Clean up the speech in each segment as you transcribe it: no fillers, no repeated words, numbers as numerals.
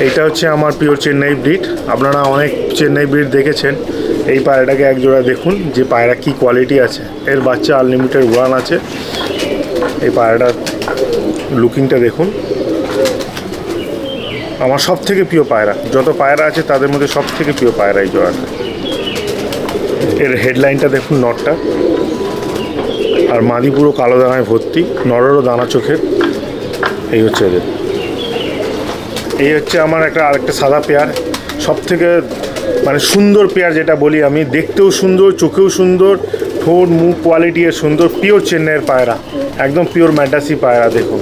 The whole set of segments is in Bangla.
এইটা হচ্ছে আমার পিওর চেন্নাই ব্রিড। আপনারা অনেক চেন্নাই ব্রিড দেখেছেন, এই পায়রাটাকে এক জোড়া দেখুন যে পায়রা কি কোয়ালিটি আছে। এর বাচ্চা আনলিমিটেড উড়ান আছে। এই পায়রাটার লুকিংটা দেখুন। আমার সব থেকে প্রিয় পায়রা, যত পায়রা আছে তাদের মধ্যে সব থেকে প্রিয় পায়রা এই জোড়াটা। এর হেডলাইনটা দেখুন, নটটা আর মাদি পুরো কালো দানায় ভর্তি, নরেরও দানা চোখের। এই হচ্ছে এদের। এই হচ্ছে আমার আরেকটা সাদা পেয়ার, সব থেকে মানে সুন্দর পেয়ার যেটা বলি আমি, দেখতেও সুন্দর, চোখেও সুন্দর, ঠোঁট মুখ কোয়ালিটি এর সুন্দর। পিওর চেন্নাইয়ের পায়রা, একদম পিওর ম্যাডাসি পায়রা। দেখুন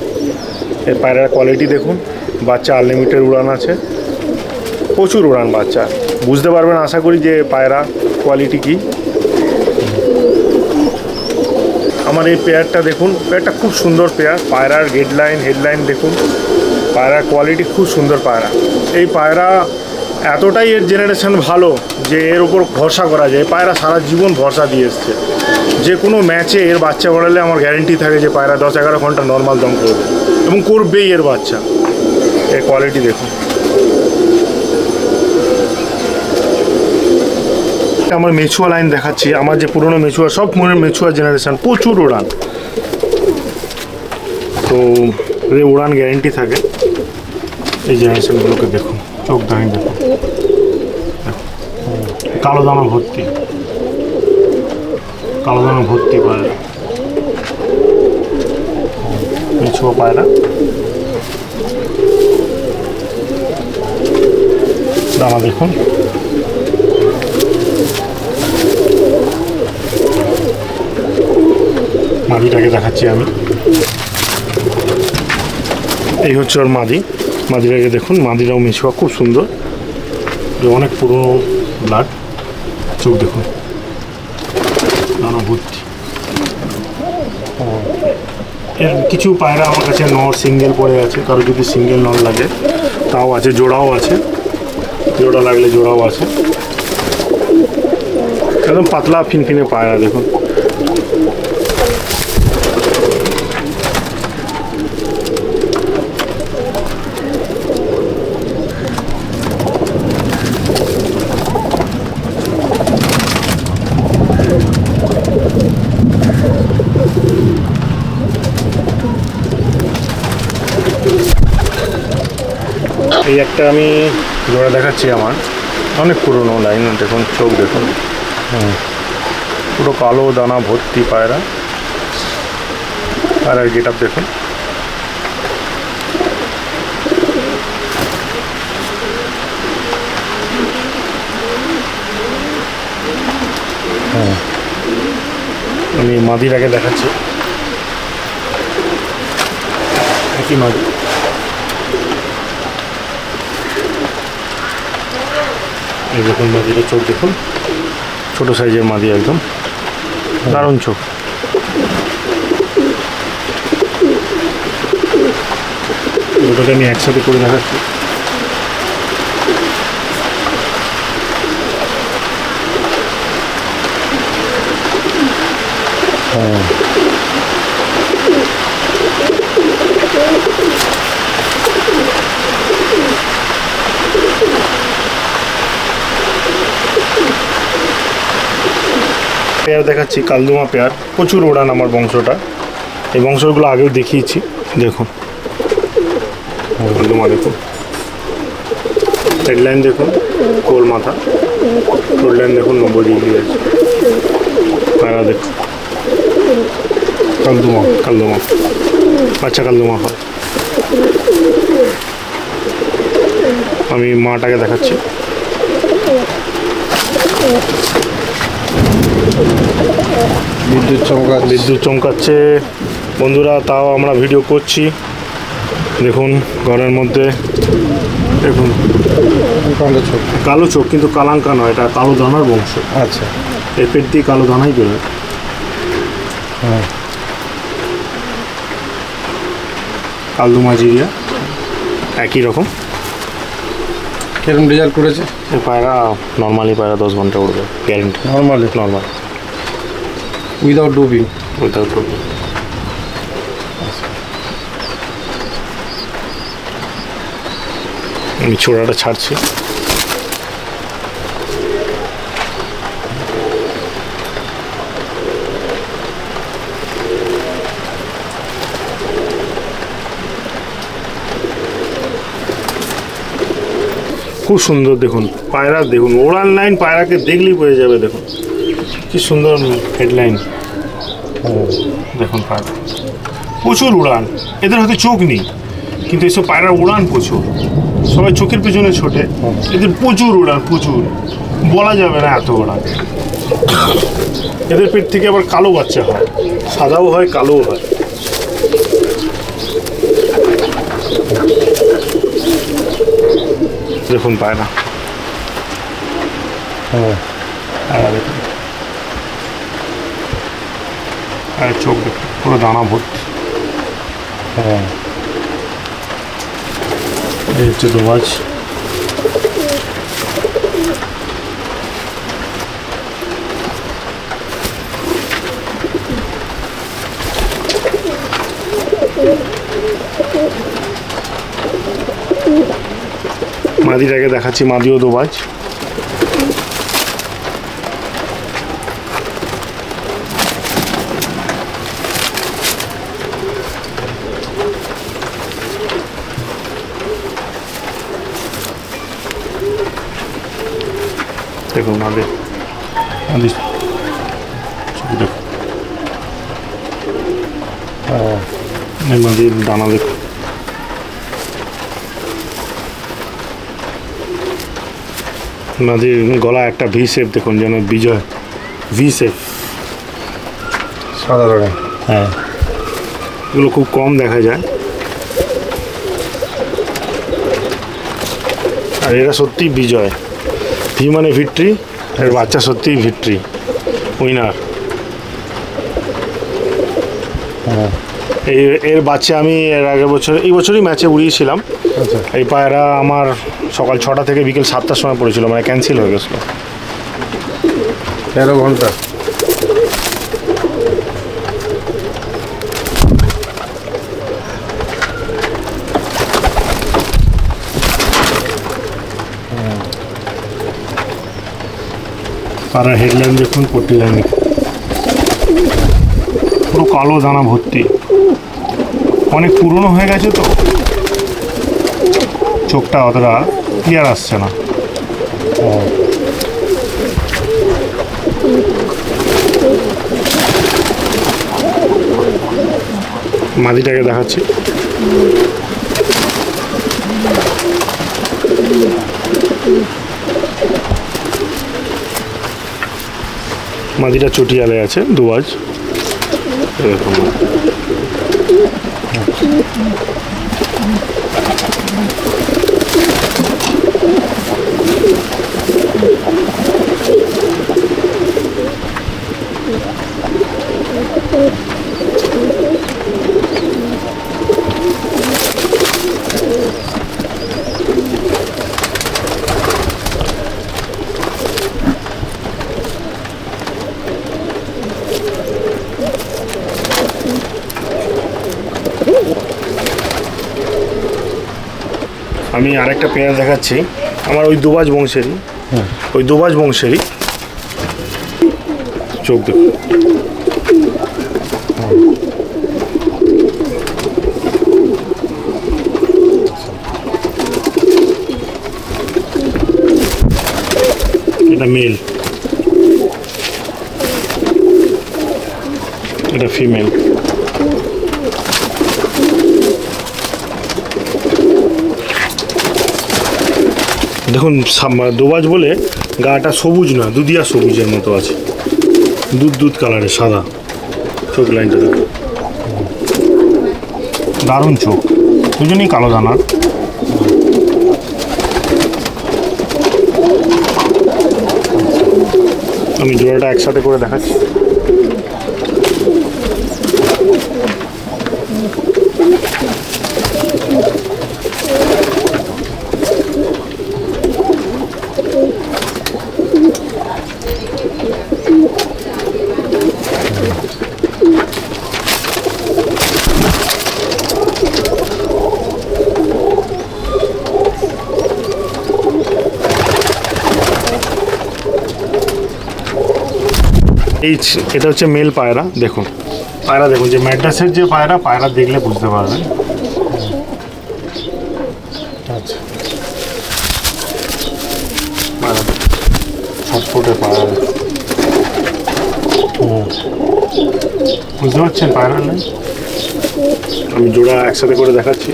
এই পায়রার কোয়ালিটি দেখুন। বাচ্চা আনলিমিটেড উড়ান আছে, প্রচুর উড়ান বাচ্চা। বুঝতে পারবেন আশা করি যে পায়রা কোয়ালিটি কি। আমার এই পেয়ারটা দেখুন, পেয়ারটা খুব সুন্দর পেয়ার। পায়রার হেডলাইন দেখুন, পায়রার কোয়ালিটি খুব সুন্দর পায়রা। এই পায়রা এতটাই এর জেনারেশন ভালো যে এর উপর ভরসা করা যায়। পায়রা সারা জীবন ভরসা দিয়ে এসছে। যে কোনো ম্যাচে এর বাচ্চা বাড়ালে আমার গ্যারেন্টি থাকে যে পায়রা 10-11 ঘন্টা নর্মাল দম করবে, এবং করবেই এর বাচ্চা। এর কোয়ালিটি দেখুন। আমার মেচুয়া লাইন দেখাচ্ছি, আমার যে পুরনো মেচুয়া, সব মেচুয়া জেনারেশন, প্রচুর উড়ান। তো এর উড়ান গ্যারেন্টি থাকে। এই জেনারেশনগুলোকে দেখুন, চোখ দাঁড়িয়ে দেখুন, কালো দানা ভর্তি, কালো দানা ভর্তি পায়রা, মেচুয়া পায়রা। দানা দেখুন। মাদিটাকে দেখাচ্ছি আমি। এই হচ্ছে ওর মাদিটাকে দেখুন। মাদিরাও মেচুয়া, খুব সুন্দর, অনেক পুরনো ব্লাড। চোখ দেখুন, দানা ভর্তি। এর কিছু পায়রা আমার কাছে নর সিঙ্গেল পড়ে আছে, কারো যদি সিঙ্গেল নর লাগে তাও আছে, জোড়াও আছে, জোড়া লাগলে জোড়াও আছে। একদম পাতলা ফিনফিনে পায়রা দেখুন। এই একটা আমি জোড়া দেখাচ্ছি, আমার অনেক পুরনো লাইন। দেখুন চোখ দেখুন, পুরো কালো দানা ভর্তি পায়রা। আর গেট আপ দেখুন। আমি মাদির আগে দেখাচ্ছি, একই মাদি। এই দেখুন মাদির চোখ দেখুন, ছোটো সাইজের মাদি, একদম দারুণ চোখ। দুটোকে আমি একসাথে করে দেখাচ্ছি। পেয়ার দেখাচ্ছি, কালদুমা পেয়ার, প্রচুর ওড়ান আমার বংশটা। এই বংশগুলো আগেও দেখিয়েছি, দেখুন কালদুমা দেখুন। হেডলাইন দেখুন, কোল মাথা, হেডলাইন দেখুন 90 ডিগ্রি আছে। পায়রা দেখুন, কালদুমা বাচ্চা কালদুমা হয়। আমি মাটাকে দেখাচ্ছি। বিদ্যুৎ চমকাচ্ছে বন্ধুরা, তাও আমরা ভিডিও করছি। দেখুন ঘরের মধ্যে, দেখুন কালো চোখ, কিন্তু কালাঙ্কা নয়, এটা কালো দানার বংশ। আচ্ছা, এই পেট দিয়ে কালো দানাই বেরোয়। হ্যাঁ, কালদুমা জিরিয়া একই রকম। কিরকম রেজাল্ট করেছে এই পায়রা? নর্মালি পায়রা 10 ঘন্টা উঠবে গ্যারেন্টি। Normal without ডুবিং। আমি ছোড়াটা ছাড়ছি। খুব সুন্দর দেখুন পায়রা, দেখুন ওড়ান লাইন, পায়রাকে দেখলেই বোঝা যাবে। দেখুন কি সুন্দর হেডলাইন, দেখুন পায়রা প্রচুর উড়ান। এদের হয়তো চোখ নেই, কিন্তু এসব পায়রা উড়ান প্রচুর। সবাই চোখের পেছনে ছোটে, এদের প্রচুর উড়ান, প্রচুর, বলা যাবে না এত উড়ান। এদের পেট থেকে আবার কালো বাচ্চা হয়, সাদাও হয় কালোও হয়। দেখুন পায়রা, দেখুন চোখ দেখুন পুরো দানা ভর্তি। এই হচ্ছে দোবাজ। মাদিটাকে দেখাচ্ছি, মাদিও দোবাজ। দেখুন মাদি, মাদি দেখুন, মাদির দানা দেখুন। মাদির গলা একটা ভি শেপ দেখুন, যেন বিজয় ভি শেপ, সাদা রঙের। হ্যাঁ, এগুলো খুব কম দেখা যায়। আর এরা সত্যি বিজয়, ভি মানে ভিক্টরি, এর বাচ্চা সত্যিই ভিক্টরি, উইনার। এর বাচ্চা আমি এর আগের বছর, এই বছরই ম্যাচে উড়িয়েছিলাম। এই পায়রা আমার সকাল 6টা থেকে বিকেল 7টার সময় পড়েছিল, মানে ক্যান্সেল হয়ে গেছিল। 13 ঘন্টা। পায়রা হেডলাইন দেখুন, পট্টি লাইন পুরো কালো দানা ভর্তি, অনেক পুরনো হয়ে গেছে তো চোখটা অতটা ক্লিয়ার আসছে না। মাদিটাকে দেখাচ্ছি। মাদিটা চটিয়ালে আছে, দুবাজ। এরকম আমি আরেকটা পেয়ার দেখাচ্ছি, আমার ওই দুবাজ বংশেরই, ওই দুবাজ বংশেরই। চোখ দেখুন, এটা মেল, এটা ফিমেল। দেখুন দোবাজ বলে গাটা সবুজ না, দুধিয়া সবুজের মতো আছে, দুধ কালারের, সাদা। চোখ লাইনটা দেখুন, দারুণ চোখ, দুজনেই কালো দানার। আমি জোড়াটা একসাথে করে দেখাচ্ছি। এটা হচ্ছে মেল পায়রা। দেখুন পায়রা, দেখুন যে ম্যাড্রাসের যে পায়রা, পায়রা দেখলে বুঝতে পারবেন। আচ্ছা, পায়রা ছটফটে পায়রা, বুঝতে পারছেন পায়রা নেই। আমি জোড়া একসাথে করে দেখাচ্ছি।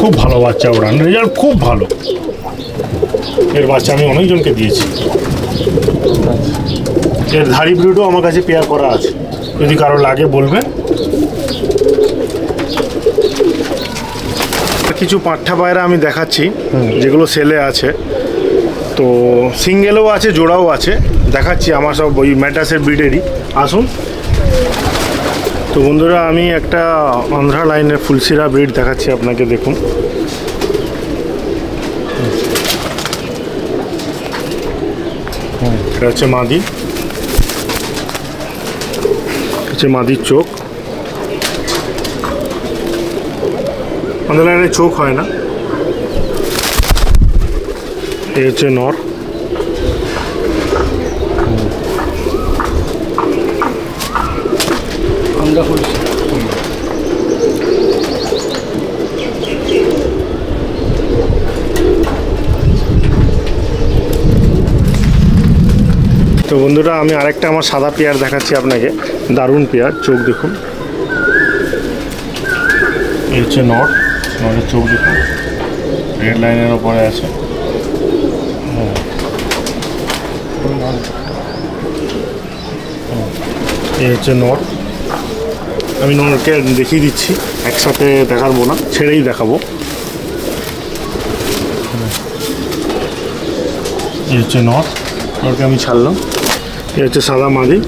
খুব ভালো বাচ্চা, ওড়ান রেজাল্ট খুব ভালো। এর বাচ্চা আমি অনেকজনকে দিয়েছি। এর ধাড়ি ব্রিডও আমার কাছে পেয়ার করা আছে, যদি কারো লাগে বলবেন। কিছু পাঁঠা পায়রা আমি দেখাচ্ছি যেগুলো সেলে আছে, তো সিঙ্গেলও আছে জোড়াও আছে, দেখাচ্ছি। আমার সব ওই ম্যাড্রাসের ব্রিডেরই। আসুন। তো বন্ধুরা আমি একটা আন্ধ্রা লাইনের ফুলসিরা ব্রিড দেখাচ্ছি আপনাকে। দেখুন এটা হচ্ছে মাদি, হচ্ছে মাদির চোখ। আন্ধ্রা লাইনের চোখ হয় না। এই হচ্ছে নর। তো বন্ধুরা আমি আরেকটা আমার সাদা পেয়ার দেখাচ্ছি আপনাকে, দারুণ পেয়ার। চোখ দেখুন, এই হচ্ছে নর। নরের চোখ দেখুন, রেড লাইনের ওপরে আছে। এই হচ্ছে নর। আমি নরকে দেখিয়ে দিচ্ছি, একসাথে দেখাবো না, ছেড়েই দেখাবো। এই হচ্ছে নর, নরকে আমি ছাড়লাম। এই হচ্ছে সাদা মাদি।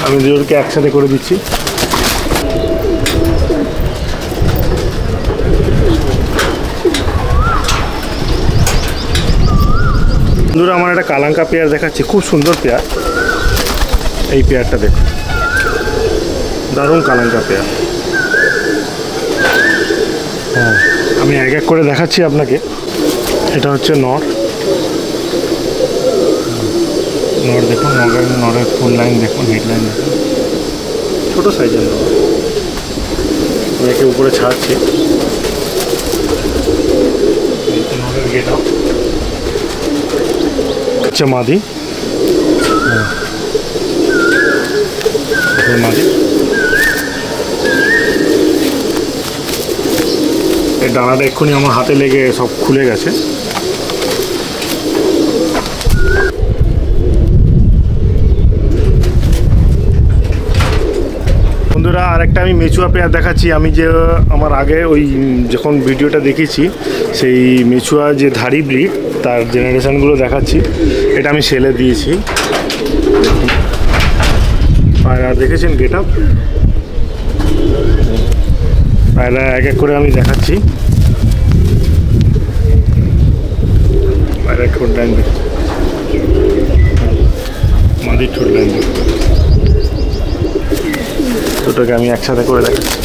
আমি দুজনকে একসাথে করে দিচ্ছি। বন্ধুরা আমার একটা কালাঙ্কা পেয়ার দেখাচ্ছি, খুব সুন্দর পেয়ার। এই পেয়ারটা দেখুন, দারুণ কালাঙ্কা পেয়ার। আমি এক এক করে দেখাচ্ছি আপনাকে। এটা হচ্ছে নর। নর দেখুন, নরের ফুল লাইন দেখুন, হেড লাইন দেখুন, ছোটো সাইজের নর। আমি একে উপরে ছাড়ছি। নরের গেট আপ হচ্ছে মাদি। মাদি এই ডানাটা এক্ষুনি আমার হাতে লেগে সব খুলে গেছে। বন্ধুরা আরেকটা আমি মেচুয়া পেয়ার দেখাচ্ছি। আমি যে আমার আগে ওই যখন ভিডিওটা দেখেছি, সেই মেচুয়া যে ধাড়ি ব্রিড, তার জেনারেশনগুলো দেখাচ্ছি। এটা আমি সেলে দিয়েছি। পায়রা দেখেছেন গেট আপ, পায়রা এক এক করে আমি দেখাচ্ছি। পায়রা ঠোঁট লাইন দেখুন, মাদির ঠোঁট লাইন দেখুন, দুটোকে আমি একসাথে করে দেখাচ্ছি।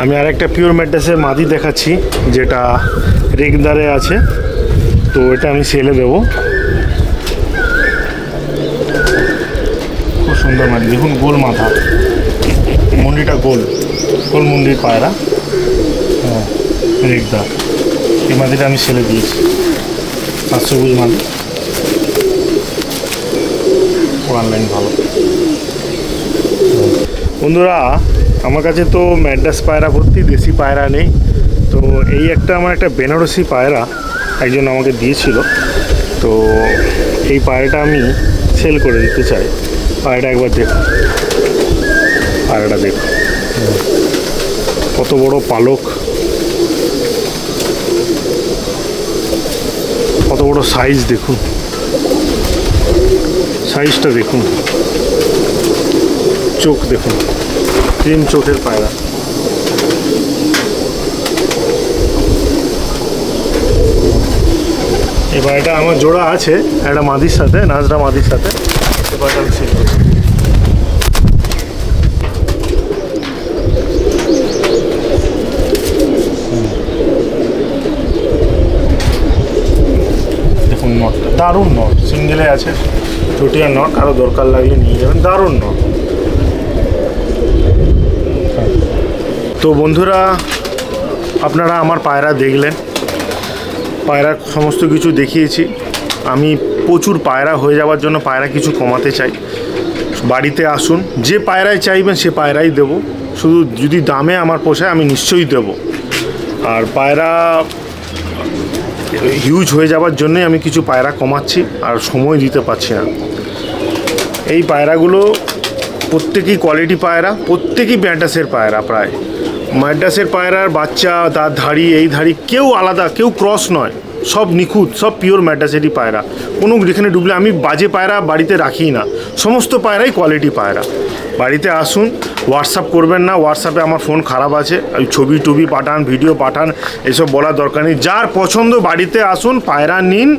আমি আরেকটা পিওর ম্যাড্রাসের মাদি দেখাচ্ছি, যেটা রেগদারে আছে। তো এটা আমি সেলে দেবো। খুব সুন্দর মাদি, দেখুন গোল মাথা, মুন্ডিটা গোল গোল মুন্ডির পায়রা। হ্যাঁ রেগদার। এই মাদিটা আমি সেলে দিয়েছি, 500 মাদি। ওয়ান লাইন ভালো। বন্ধুরা আমার কাছে তো ম্যাড্রাস পায়রা ভর্তি, দেশি পায়রা নেই। তো এই আমার একটা বেনারসি পায়রা একজন আমাকে দিয়েছিল, তো এই পায়রাটা আমি সেল করে দিতে চাই। পায়রাটা একবার দেখুন, পায়রাটা দেখুন কত বড় পালক, কত বড় সাইজ দেখুন, সাইজটা দেখুন, চোখ দেখুন, ক্রিম চোখের পায়রা। এই পায়রাটা আমার জোড়া আছে একটা মাদির সাথে, নাজরা মাদির সাথে। এই পায়রাটা আমি সেল করছি। দেখুন নটটা দারুণ নট, সিঙ্গেলে আছে, চটিয়া নট, আরও দরকার লাগলে নিয়ে যাবেন, দারুণ নট। তো বন্ধুরা, আপনারা আমার পায়রা দেখলেন, পায়রার সমস্ত কিছু দেখিয়েছি। আমি প্রচুর পায়রা হয়ে যাওয়ার জন্য পায়রা কিছু কমাতে চাই। বাড়িতে আসুন, যে পায়রাই চাইবেন সে পায়রাই দেব, শুধু যদি দামে আমার পোষায় আমি নিশ্চয়ই দেব। আর পায়রা হিউজ হয়ে যাওয়ার জন্যই আমি কিছু পায়রা কমাচ্ছি, আর সময় দিতে পারছি না। এই পায়রাগুলো প্রত্যেকেই কোয়ালিটি পায়রা, প্রত্যেকেই ম্যাড্রাসের পায়রা। প্রায় ম্যাড্রাসের পায়রার বাচ্চা, তার ধাড়ি, এই ধাড়ি কেউ আলাদা, কেউ ক্রস নয়, সব নিখুঁত, সব পিওর ম্যাড্রাসেরই পায়রা। কোনো যেখানে ডুবলে আমি বাজে পায়রা বাড়িতে রাখি না, সমস্ত পায়রাই কোয়ালিটি পায়রা। বাড়িতে আসুন, হোয়াটসঅ্যাপ করবেন না, হোয়াটসঅ্যাপে আমার ফোন খারাপ আছে, ওই ছবি টবি পাঠান, ভিডিও পাঠান, এসব বলার দরকার নেই। যার পছন্দ বাড়িতে আসুন, পায়রা নিন,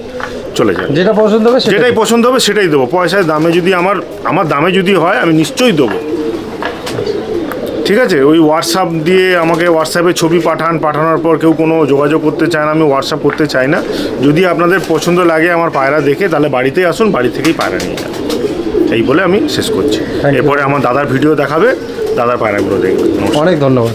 চলে যান। যেটা পছন্দ হবে যেটাই পছন্দ হবে সেটাই দেবো। পয়সায় দামে যদি আমার দামে যদি হয় আমি নিশ্চয়ই দেবো, ঠিক আছে? ওই হোয়াটসঅ্যাপ দিয়ে আমাকে হোয়াটসঅ্যাপে ছবি পাঠানোর পর কেউ কোনো যোগাযোগ করতে চায় না, আমি হোয়াটসঅ্যাপ করতে চাই না। যদি আপনাদের পছন্দ লাগে আমার পায়রা দেখে, তাহলে বাড়িতেই আসুন, বাড়ি থেকেই পায়রা নিয়ে যান। এই বলে আমি শেষ করছি। এরপরে আমার দাদার ভিডিও দেখাবে, দাদার পায়রাগুলো দেখবে। অনেক ধন্যবাদ।